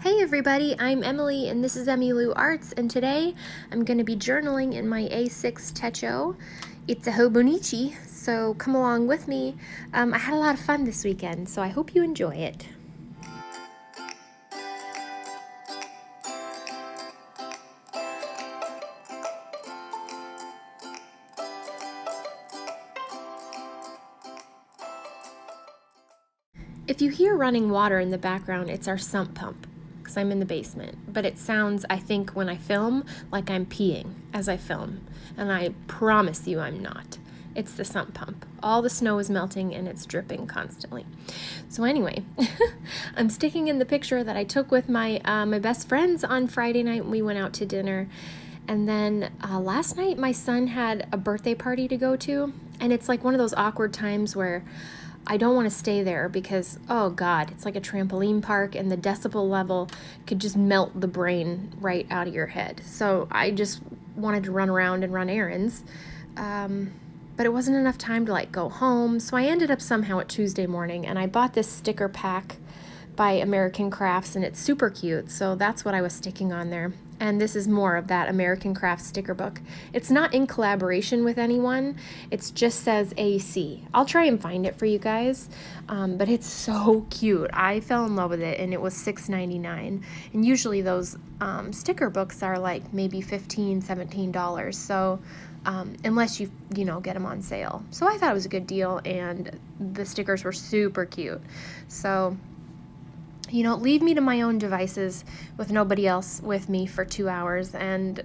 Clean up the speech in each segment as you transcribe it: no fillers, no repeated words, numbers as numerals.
Hey everybody, I'm Emily and this is Emmylou Arts, and today I'm going to be journaling in my A6 Techo. It's a Hobonichi, so come along with me. I had a lot of fun this weekend, so I hope you enjoy it. If you hear running water in the background, it's our sump pump, because I'm in the basement. But it sounds, I think, when I film, like I'm peeing as I film. And I promise you I'm not. It's the sump pump. All the snow is melting and it's dripping constantly. So anyway, I'm sticking in the picture that I took with my best friends on Friday night when we went out to dinner. And then last night my son had a birthday party to go to. And it's like one of those awkward times where I don't want to stay there because, oh God, it's like a trampoline park and the decibel level could just melt the brain right out of your head. So I just wanted to run around and run errands. But it wasn't enough time to go home. So I ended up somehow at Tuesday morning and I bought this sticker pack by American Crafts and it's super cute. So that's what I was sticking on there. And this is more of that American Crafts sticker book. It's not in collaboration with anyone. It just says AC. I'll try and find it for you guys. But it's so cute. I fell in love with it and it was $6.99. And usually those sticker books are like maybe $15, $17. So unless you get them on sale. So I thought it was a good deal and the stickers were super cute. So leave me to my own devices with nobody else with me for 2 hours, and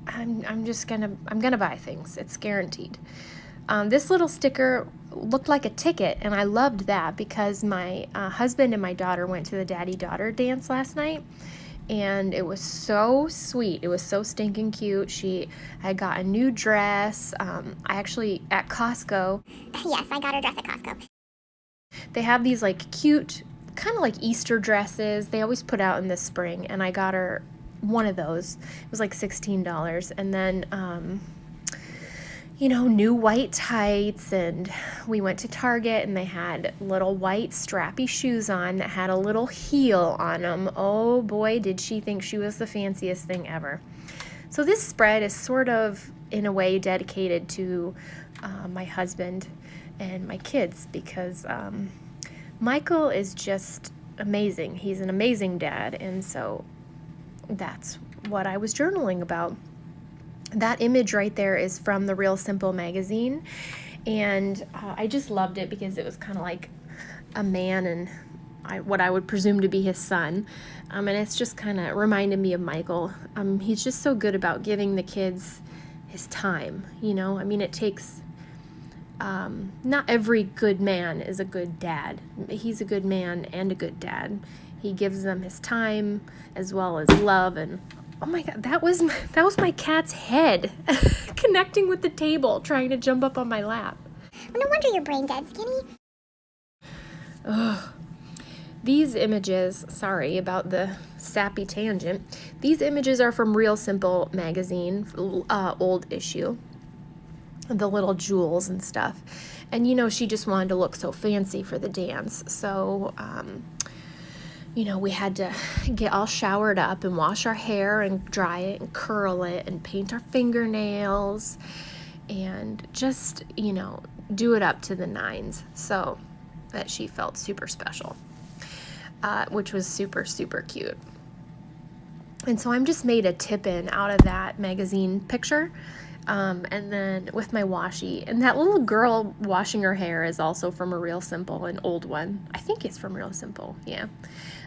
I'm gonna buy things. It's guaranteed. This little sticker looked like a ticket, and I loved that because my husband and my daughter went to the daddy-daughter dance last night, and it was so sweet. It was so stinking cute. She had got a new dress. I actually, at Costco. Yes, I got her dress at Costco. They have these cute, kind of like Easter dresses. They always put out in the spring, and I got her one of those. It was like $16. And then, new white tights, and we went to Target, and they had little white strappy shoes on that had a little heel on them. Oh boy, did she think she was the fanciest thing ever. So this spread is sort of, in a way, dedicated to my husband and my kids because Michael is just amazing. He's an amazing dad, and so that's what I was journaling about. That image right there is from the Real Simple magazine, and I just loved it because it was kind of like a man and what I would presume to be his son, and it's just kind of reminded me of Michael. He's just so good about giving the kids his time, it takes... not every good man is a good dad. He's a good man and a good dad. He gives them his time as well as love. And oh my God, that was my cat's head connecting with the table, trying to jump up on my lap. Well, no wonder you're brain dead, Skinny. Ugh. These images, sorry about the sappy tangent. These images are from Real Simple magazine, old issue. The little jewels and stuff. And she just wanted to look so fancy for the dance. So, we had to get all showered up and wash our hair and dry it and curl it and paint our fingernails and just, do it up to the nines so that she felt super special, which was super, super cute. And so I'm just made a tip-in out of that magazine picture. And then with my washi, and that little girl washing her hair is also from a Real Simple, an old one. I think it's from Real Simple, yeah.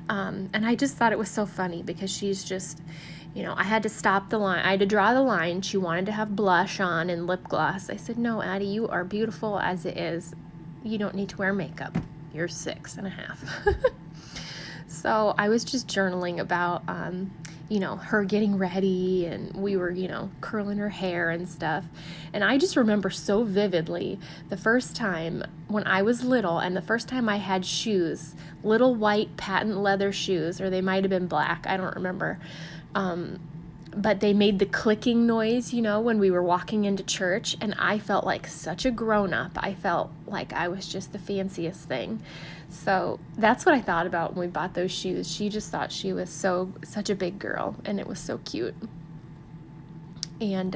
And I just thought it was so funny because she's just, I had to stop the line. I had to draw the line. She wanted to have blush on and lip gloss. I said, no, Addie, you are beautiful as it is. You don't need to wear makeup. You're 6.5. So I was just journaling about, her getting ready, and we were, curling her hair and stuff. And I just remember so vividly the first time when I was little, and the first time I had shoes, little white patent leather shoes, or they might have been black, I don't remember. but they made the clicking noise, you know, when we were walking into church, and I felt like such a grown-up. I felt like I was just the fanciest thing. So that's what I thought about when we bought those shoes. She just thought she was such a big girl, and it was so cute. And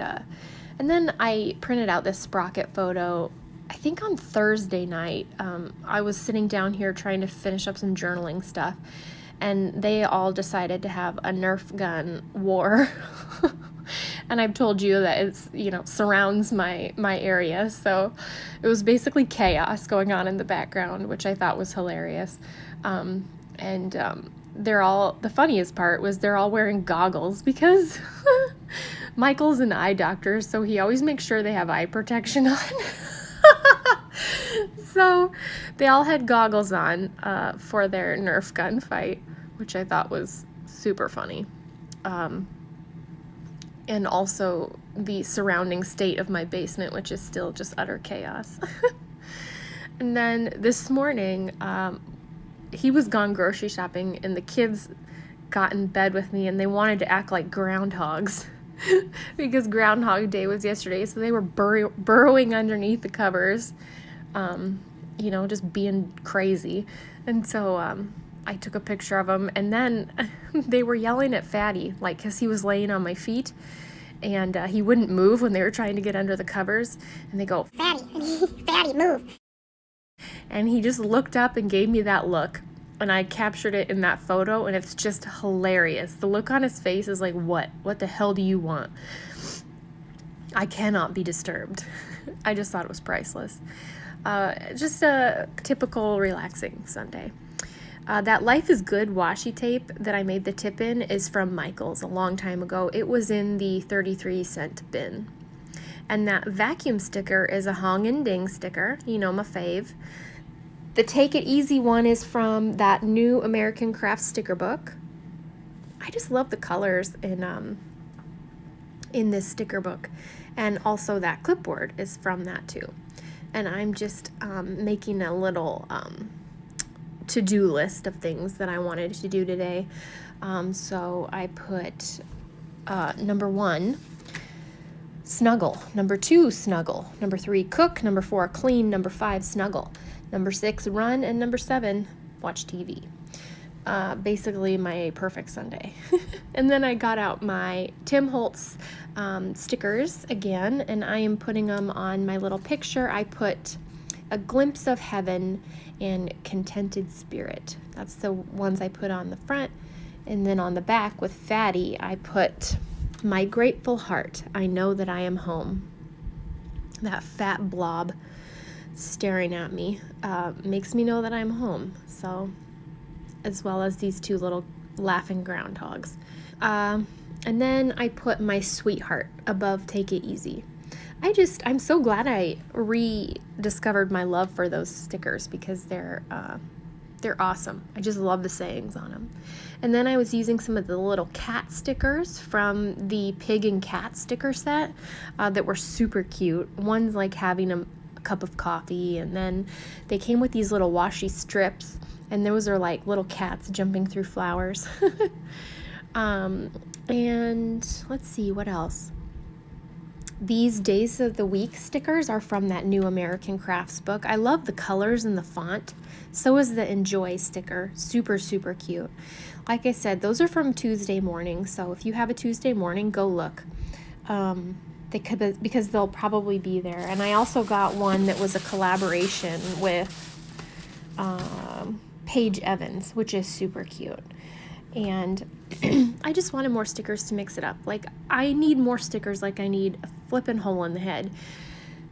then I printed out this Sprocket photo, I think on Thursday night. I was sitting down here trying to finish up some journaling stuff, and they all decided to have a Nerf gun war. And I've told you that it's, you know, surrounds my area. So it was basically chaos going on in the background, which I thought was hilarious. The funniest part was they're all wearing goggles because Michael's an eye doctor, so he always makes sure they have eye protection on. So they all had goggles on for their Nerf gun fight, which I thought was super funny. And also the surrounding state of my basement, which is still just utter chaos. And then this morning, he was gone grocery shopping, and the kids got in bed with me, and they wanted to act like groundhogs because Groundhog Day was yesterday, so they were burrowing underneath the covers, you know, just being crazy. And so I took a picture of them, and then they were yelling at Fatty, like, because he was laying on my feet, and he wouldn't move when they were trying to get under the covers, and they go, Fatty, Fatty, move. and he just looked up and gave me that look, and I captured it in that photo, and it's just hilarious. The look on his face is like, what the hell do you want? I cannot be disturbed. I just thought it was priceless. Just a typical relaxing Sunday. That Life is Good washi tape that I made the tip in is from Michael's a long time ago. It was in the 33-cent bin. And that vacuum sticker is a Hong and Ding sticker, you know, my fave. The Take It Easy one is from that New American Craft sticker book. I just love the colors in this sticker book. And also that clipboard is from that too. And I'm just making a little to-do list of things that I wanted to do today. So I put number 1, snuggle. Number 2, snuggle. Number 3, cook. Number 4, clean. Number 5, snuggle. Number 6, run. And number 7, watch TV. Basically my perfect Sunday. And then I got out my Tim Holtz stickers again, and I am putting them on my little picture. I put A Glimpse of Heaven and Contented Spirit. That's the ones I put on the front. And then on the back with Fatty, I put My Grateful Heart. I know that I am home. That fat blob staring at me makes me know that I'm home. So, as well as these 2 little laughing groundhogs. And then I put My Sweetheart above Take It Easy. I'm so glad I rediscovered my love for those stickers because they're awesome. I just love the sayings on them. And then I was using some of the little cat stickers from the Pig and Cat sticker set that were super cute. One's like having a cup of coffee, and then they came with these little washi strips, and those are like little cats jumping through flowers. And let's see, what else? These Days of the Week stickers are from that New American Crafts book. I love the colors and the font. So is the Enjoy sticker. Super, super cute. Like I said, those are from Tuesday morning. So if you have a Tuesday morning, go look. Because they'll probably be there. And I also got one that was a collaboration with Paige Evans, which is super cute. And I just wanted more stickers to mix it up. Like, I need more stickers like I need a flippin' hole in the head.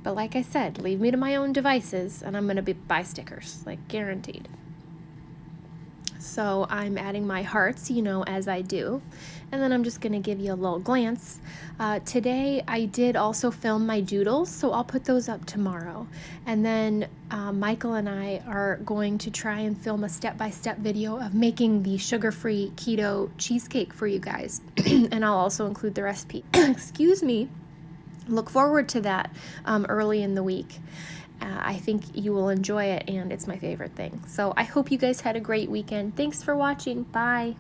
But like I said, leave me to my own devices, and I'm going to buy stickers, like, guaranteed. So I'm adding my hearts, you know, as I do. And then I'm just going to give you a little glance. Today I did also film my doodles, so I'll put those up tomorrow. And then Michael and I are going to try and film a step-by-step video of making the sugar-free keto cheesecake for you guys. And I'll also include the recipe. Excuse me. Look forward to that early in the week. I think you will enjoy it, and it's my favorite thing. So I hope you guys had a great weekend. Thanks for watching. Bye.